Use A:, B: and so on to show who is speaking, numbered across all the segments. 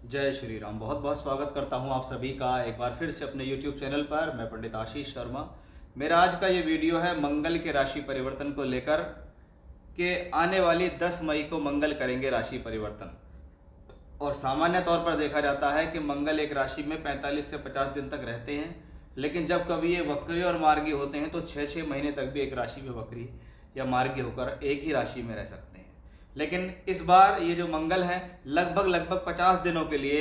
A: जय श्री राम। बहुत बहुत स्वागत करता हूं आप सभी का एक बार फिर से अपने YouTube चैनल पर। मैं पंडित आशीष शर्मा। मेरा आज का ये वीडियो है मंगल के राशि परिवर्तन को लेकर के आने वाली 10 मई को मंगल करेंगे राशि परिवर्तन। और सामान्य तौर पर देखा जाता है कि मंगल एक राशि में 45 से 50 दिन तक रहते हैं, लेकिन जब कभी ये वक्री और मार्गी होते हैं तो 6-6 महीने तक भी एक राशि में वक्री या मार्गी होकर एक ही राशि में रह सकते हैं। लेकिन इस बार ये जो मंगल है लगभग 50 दिनों के लिए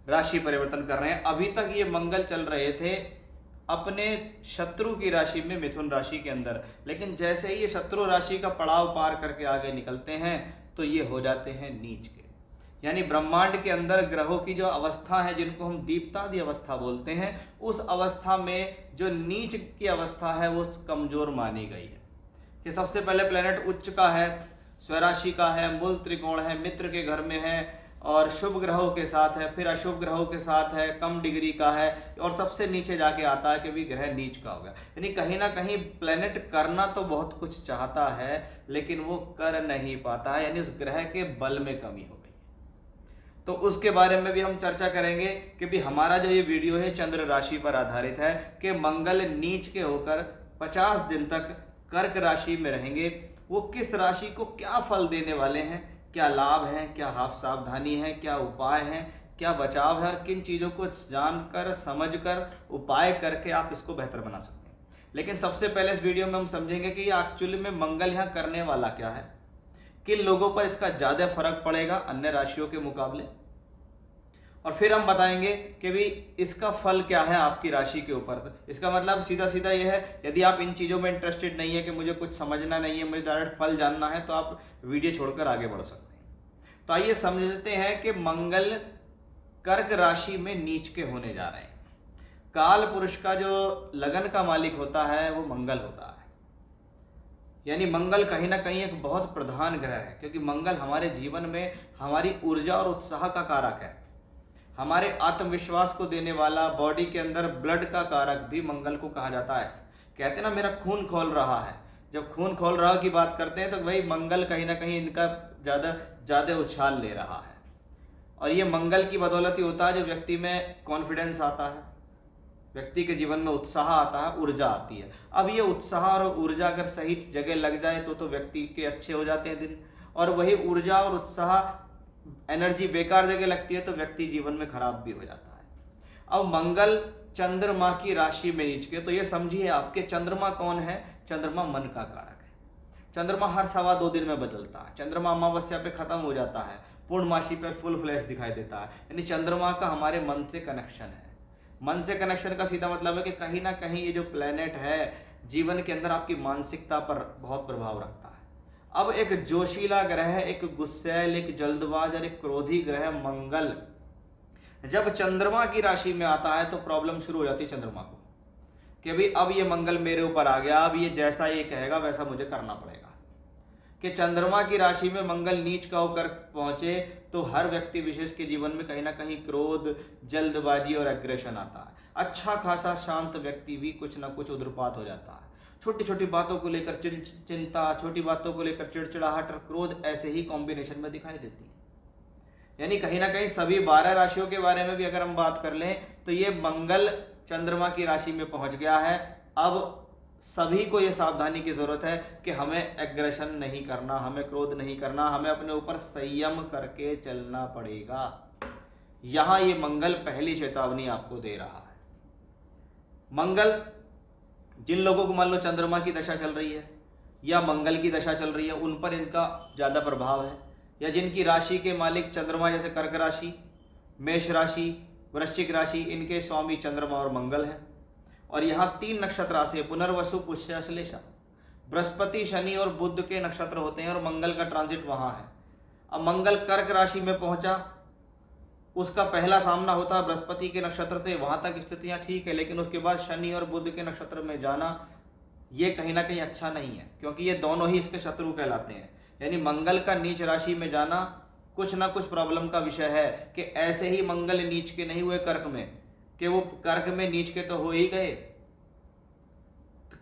A: राशि परिवर्तन कर रहे हैं। अभी तक ये मंगल चल रहे थे अपने शत्रु की राशि में, मिथुन राशि के अंदर, लेकिन जैसे ही ये शत्रु राशि का पड़ाव पार करके आगे निकलते हैं तो ये हो जाते हैं नीच के। यानी ब्रह्मांड के अंदर ग्रहों की जो अवस्था है, जिनको हम दीप्तादि अवस्था बोलते हैं, उस अवस्था में जो नीच की अवस्था है वो कमजोर मानी गई है। कि सबसे पहले प्लेनेट उच्च का है, स्वराशि का है, मूल त्रिकोण है, मित्र के घर में है और शुभ ग्रहों के साथ है, फिर अशुभ ग्रहों के साथ है, कम डिग्री का है और सबसे नीचे जाके आता है कि भी ग्रह नीच का हो गया। यानी कहीं ना कहीं प्लेनेट करना तो बहुत कुछ चाहता है लेकिन वो कर नहीं पाता है, यानी उस ग्रह के बल में कमी हो गई। तो उसके बारे में भी हम चर्चा करेंगे कि भी हमारा जो ये वीडियो है चंद्र राशि पर आधारित है कि मंगल नीच के होकर 50 दिन तक कर्क राशि में रहेंगे। वो किस राशि को क्या फल देने वाले हैं, क्या लाभ हैं, क्या हाफ सावधानी है, क्या उपाय हैं, क्या बचाव है और किन चीज़ों को जानकर समझकर उपाय करके आप इसको बेहतर बना सकते हैं। लेकिन सबसे पहले इस वीडियो में हम समझेंगे कि एक्चुअली में मंगल यहाँ करने वाला क्या है, किन लोगों पर इसका ज़्यादा फर्क पड़ेगा अन्य राशियों के मुकाबले, और फिर हम बताएंगे कि भी इसका फल क्या है आपकी राशि के ऊपर। इसका मतलब सीधा सीधा ये है, यदि आप इन चीज़ों में इंटरेस्टेड नहीं है कि मुझे कुछ समझना नहीं है, मुझे डायरेक्ट फल जानना है, तो आप वीडियो छोड़कर आगे बढ़ सकते हैं। तो आइए समझते हैं कि मंगल कर्क राशि में नीच के होने जा रहे हैं। काल पुरुष का जो लगन का मालिक होता है वो मंगल होता है। यानी मंगल कहीं ना कहीं एक बहुत प्रधान ग्रह है, क्योंकि मंगल हमारे जीवन में हमारी ऊर्जा और उत्साह का कारक है, हमारे आत्मविश्वास को देने वाला, बॉडी के अंदर ब्लड का कारक भी मंगल को कहा जाता है। कहते हैं ना मेरा खून खोल रहा है, जब खून खोल रहा की बात करते हैं तो भाई मंगल कहीं ना कहीं इनका ज़्यादा उछाल ले रहा है। और ये मंगल की बदौलत ही होता है जो व्यक्ति में कॉन्फिडेंस आता है, व्यक्ति के जीवन में उत्साह आता है, ऊर्जा आती है। अब ये उत्साह और ऊर्जा अगर सही जगह लग जाए तो व्यक्ति के अच्छे हो जाते हैं दिन, और वही ऊर्जा और उत्साह एनर्जी बेकार जगह लगती है तो व्यक्ति जीवन में खराब भी हो जाता है। अब मंगल चंद्रमा की राशि में नीच के, तो ये समझिए आपके चंद्रमा कौन है, चंद्रमा मन का कारक है। चंद्रमा हर 2.25 दिन में बदलता है, चंद्रमा अमावस्या पे खत्म हो जाता है, पूर्णमासी पर फुल फ्लैश दिखाई देता है। यानी चंद्रमा का हमारे मन से कनेक्शन है। मन से कनेक्शन का सीधा मतलब है कि कहीं ना कहीं ये जो प्लेनेट है जीवन के अंदर आपकी मानसिकता पर बहुत प्रभाव रखता है। अब एक जोशीला ग्रह, एक गुस्सैल, एक जल्दबाज और एक क्रोधी ग्रह मंगल जब चंद्रमा की राशि में आता है तो प्रॉब्लम शुरू हो जाती है चंद्रमा को कि भाई अब ये मंगल मेरे ऊपर आ गया, अब ये जैसा ये कहेगा वैसा मुझे करना पड़ेगा। कि चंद्रमा की राशि में मंगल नीच का होकर पहुंचे तो हर व्यक्ति विशेष के जीवन में कहीं ना कहीं क्रोध, जल्दबाजी और एग्रेशन आता है। अच्छा खासा शांत व्यक्ति भी कुछ ना कुछ उद्रपात हो जाता है। छोटी छोटी बातों को लेकर चिंता, छोटी बातों को लेकर चिड़चिड़ाहट और क्रोध ऐसे ही कॉम्बिनेशन में दिखाई देती है। यानी कहीं ना कहीं सभी 12 राशियों के बारे में भी अगर हम बात कर लें तो ये मंगल चंद्रमा की राशि में पहुंच गया है। अब सभी को ये सावधानी की जरूरत है कि हमें एग्रेशन नहीं करना, हमें क्रोध नहीं करना, हमें अपने ऊपर संयम करके चलना पड़ेगा। यहां ये मंगल पहली चेतावनी आपको दे रहा है। मंगल जिन लोगों को मान लो चंद्रमा की दशा चल रही है या मंगल की दशा चल रही है उन पर इनका ज़्यादा प्रभाव है, या जिनकी राशि के मालिक चंद्रमा जैसे कर्क राशि, मेष राशि, वृश्चिक राशि, इनके स्वामी चंद्रमा और मंगल हैं। और यहाँ 3 नक्षत्र राशि है, पुनर्वसु, पुष्य, अश्लेषा। बृहस्पति, शनि और बुध के नक्षत्र होते हैं और मंगल का ट्रांजिट वहाँ है। अब मंगल कर्क राशि में पहुंचा, उसका पहला सामना होता है बृहस्पति के नक्षत्र से, वहां तक स्थितियां ठीक है, लेकिन उसके बाद शनि और बुध के नक्षत्र में जाना ये कहीं ना कहीं अच्छा नहीं है, क्योंकि ये दोनों ही इसके शत्रु कहलाते हैं। यानी मंगल का नीच राशि में जाना कुछ ना कुछ प्रॉब्लम का विषय है। कि ऐसे ही मंगल नीच के नहीं हुए कर्क में, कि वो कर्क में नीच के तो हो ही गए,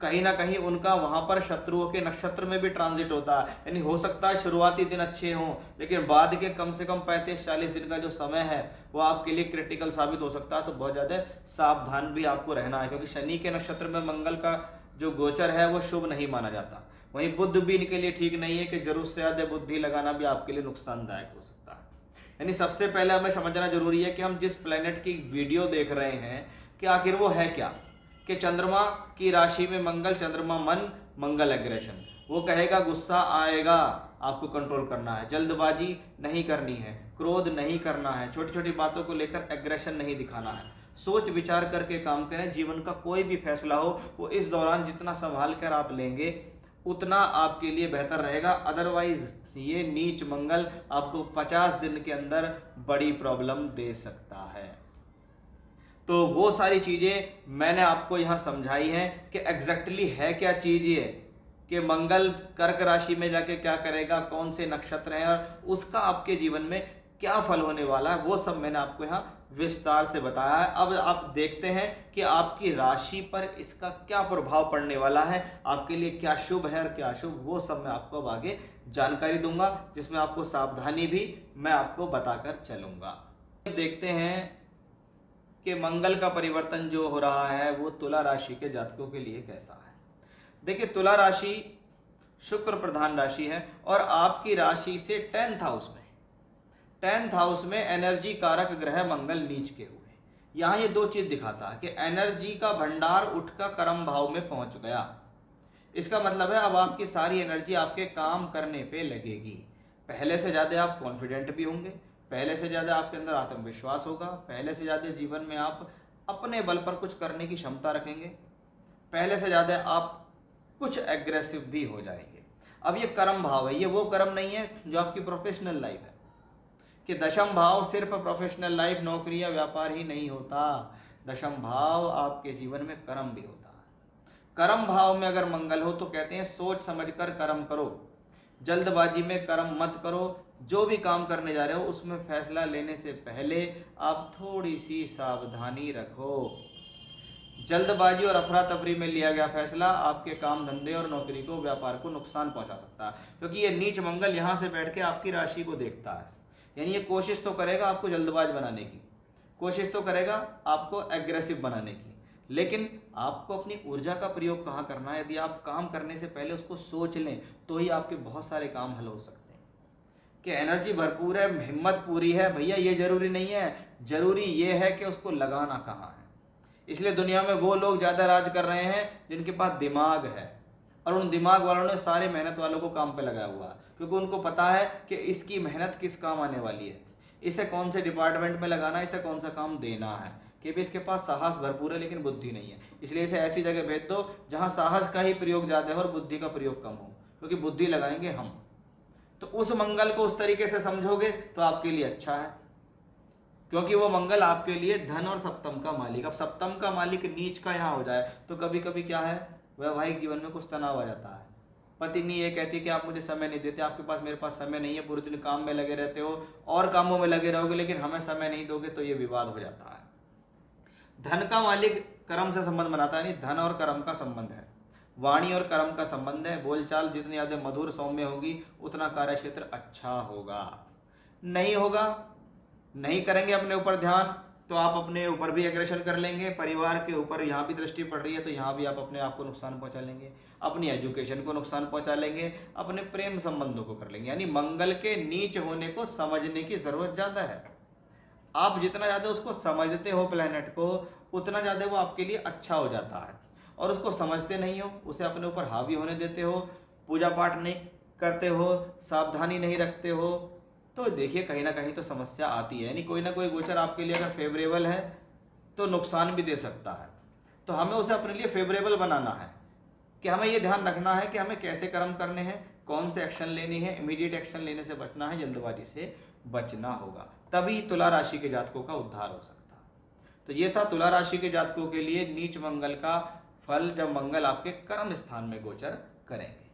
A: कहीं ना कहीं उनका वहां पर शत्रुओं के नक्षत्र में भी ट्रांजिट होता है। यानी हो सकता है शुरुआती दिन अच्छे हों, लेकिन बाद के कम से कम 35-40 दिन का जो समय है वो आपके लिए क्रिटिकल साबित हो सकता है। तो बहुत ज्यादा सावधान भी आपको रहना है, क्योंकि शनि के नक्षत्र में मंगल का जो गोचर है वो शुभ नहीं माना जाता। वहीं बुध भी इनके लिए ठीक नहीं है कि जरूरत से ज्यादा बुद्धि लगाना भी आपके लिए नुकसानदायक हो सकता है। यानी सबसे पहले हमें समझना जरूरी है कि हम जिस प्लेनेट की वीडियो देख रहे हैं कि आखिर वो है क्या। कि चंद्रमा की राशि में मंगल, चंद्रमा मन, मंगल एग्रेशन, वो कहेगा गुस्सा आएगा, आपको कंट्रोल करना है, जल्दबाजी नहीं करनी है, क्रोध नहीं करना है, छोटी छोटी बातों को लेकर एग्रेशन नहीं दिखाना है, सोच विचार करके काम करें। जीवन का कोई भी फैसला हो वो इस दौरान जितना संभाल कर आप लेंगे उतना आपके लिए बेहतर रहेगा। अदरवाइज ये नीच मंगल आपको 50 दिन के अंदर बड़ी प्रॉब्लम दे सकता है। तो वो सारी चीजें मैंने आपको यहां समझाई हैं कि एग्जैक्टली है क्या चीज ये, कि मंगल कर्क राशि में जाके क्या करेगा, कौन से नक्षत्र हैं और उसका आपके जीवन में क्या फल होने वाला है, वो सब मैंने आपको यहाँ विस्तार से बताया है। अब आप देखते हैं कि आपकी राशि पर इसका क्या प्रभाव पड़ने वाला है, आपके लिए क्या शुभ है और क्या अशुभ, वो सब मैं आपको अब आगे जानकारी दूंगा, जिसमें आपको सावधानी भी मैं आपको बताकर चलूंगा। देखते हैं कि मंगल का परिवर्तन जो हो रहा है वो तुला राशि के जातकों के लिए कैसा है। देखिए, तुला राशि शुक्र प्रधान राशि है और आपकी राशि से 10th हाउस में एनर्जी कारक ग्रह मंगल नीच के हुए। यहाँ ये दो चीज दिखाता है कि एनर्जी का भंडार उठकर कर्म भाव में पहुंच गया। इसका मतलब है अब आपकी सारी एनर्जी आपके काम करने पे लगेगी। पहले से ज्यादा आप कॉन्फिडेंट भी होंगे, पहले से ज्यादा आपके अंदर आत्मविश्वास होगा, पहले से ज्यादा जीवन में आप अपने बल पर कुछ करने की क्षमता रखेंगे, पहले से ज्यादा आप कुछ एग्रेसिव भी हो जाएंगे। अब ये कर्म भाव है, ये वो कर्म नहीं है जो आपकी प्रोफेशनल लाइफ है, कि दशम भाव सिर्फ प्रोफेशनल लाइफ, नौकरी या व्यापार ही नहीं होता। दशम भाव आपके जीवन में कर्म भी होता है। कर्म भाव में अगर मंगल हो तो कहते हैं सोच समझकर कर्म करो, जल्दबाजी में कर्म मत करो। जो भी काम करने जा रहे हो उसमें फैसला लेने से पहले आप थोड़ी सी सावधानी रखो। जल्दबाजी और अफरा तफरी में लिया गया फैसला आपके काम धंधे और नौकरी को, व्यापार को नुकसान पहुंचा सकता है, क्योंकि ये नीच मंगल यहां से बैठ के आपकी राशि को देखता है। यानी ये कोशिश तो करेगा आपको जल्दबाज बनाने की, कोशिश तो करेगा आपको एग्रेसिव बनाने की, लेकिन आपको अपनी ऊर्जा का प्रयोग कहाँ करना है। यदि आप काम करने से पहले उसको सोच लें तो ही आपके बहुत सारे काम हल हो सकते हैं। कि एनर्जी भरपूर है, हिम्मत पूरी है, भैया ये जरूरी नहीं है, जरूरी ये है कि उसको लगाना कहाँ है। इसलिए दुनिया में वो लोग ज्यादा राज कर रहे हैं जिनके पास दिमाग है, और उन दिमाग वालों ने सारे मेहनत वालों को काम पे लगाया हुआ है, क्योंकि उनको पता है कि इसकी मेहनत किस काम आने वाली है, इसे कौन से डिपार्टमेंट में लगाना है, इसे कौन सा काम देना है। कि भी इसके पास साहस भरपूर है लेकिन बुद्धि नहीं है, इसलिए इसे ऐसी जगह भेज दो जहां साहस का ही प्रयोग ज्यादा है और बुद्धि का प्रयोग कम हो, क्योंकि बुद्धि लगाएंगे हम। तो उस मंगल को उस तरीके से समझोगे तो आपके लिए अच्छा है, क्योंकि वो मंगल आपके लिए धन और सप्तम का मालिक। अब सप्तम का मालिक नीच का यहाँ हो जाए तो कभी कभी क्या है, वैवाहिक जीवन में कुछ तनाव आ जाता है। पत्नी ये कहती है कि आप मुझे समय नहीं देते, आपके पास मेरे पास समय नहीं है, पूरे दिन काम में लगे रहते हो और कामों में लगे रहोगे लेकिन हमें समय नहीं दोगे, तो ये विवाद हो जाता है। धन का मालिक कर्म से संबंध बनाता है, नहीं, धन और कर्म का संबंध है, वाणी और कर्म का संबंध है। बोलचाल जितनी ज्यादा मधुर सौम्य होगी उतना कार्य क्षेत्र अच्छा होगा। नहीं होगा, नहीं करेंगे अपने ऊपर ध्यान तो आप अपने ऊपर भी एग्रेशन कर लेंगे, परिवार के ऊपर यहाँ भी दृष्टि पड़ रही है तो यहाँ भी आप अपने आप को नुकसान पहुंचा लेंगे, अपनी एजुकेशन को नुकसान पहुंचा लेंगे, अपने प्रेम संबंधों को कर लेंगे। यानी मंगल के नीच होने को समझने की जरूरत ज्यादा है। आप जितना ज्यादा उसको समझते हो प्लेनेट को, उतना ज्यादा वो आपके लिए अच्छा हो जाता है। और उसको समझते नहीं हो, उसे अपने ऊपर हावी होने देते हो, पूजा पाठ नहीं करते हो, सावधानी नहीं रखते हो, तो देखिए कहीं ना कहीं तो समस्या आती है। यानी कोई ना कोई गोचर आपके लिए अगर फेवरेबल है तो नुकसान भी दे सकता है। तो हमें उसे अपने लिए फेवरेबल बनाना है, कि हमें ये ध्यान रखना है कि हमें कैसे कर्म करने हैं, कौन से एक्शन लेने हैं, इमीडिएट एक्शन लेने से बचना है, जल्दबाजी से बचना होगा, तभी तुला राशि के जातकों का उद्धार हो सकता है। तो ये था तुला राशि के जातकों के लिए नीच मंगल का फल, जब मंगल आपके कर्म स्थान में गोचर करेंगे।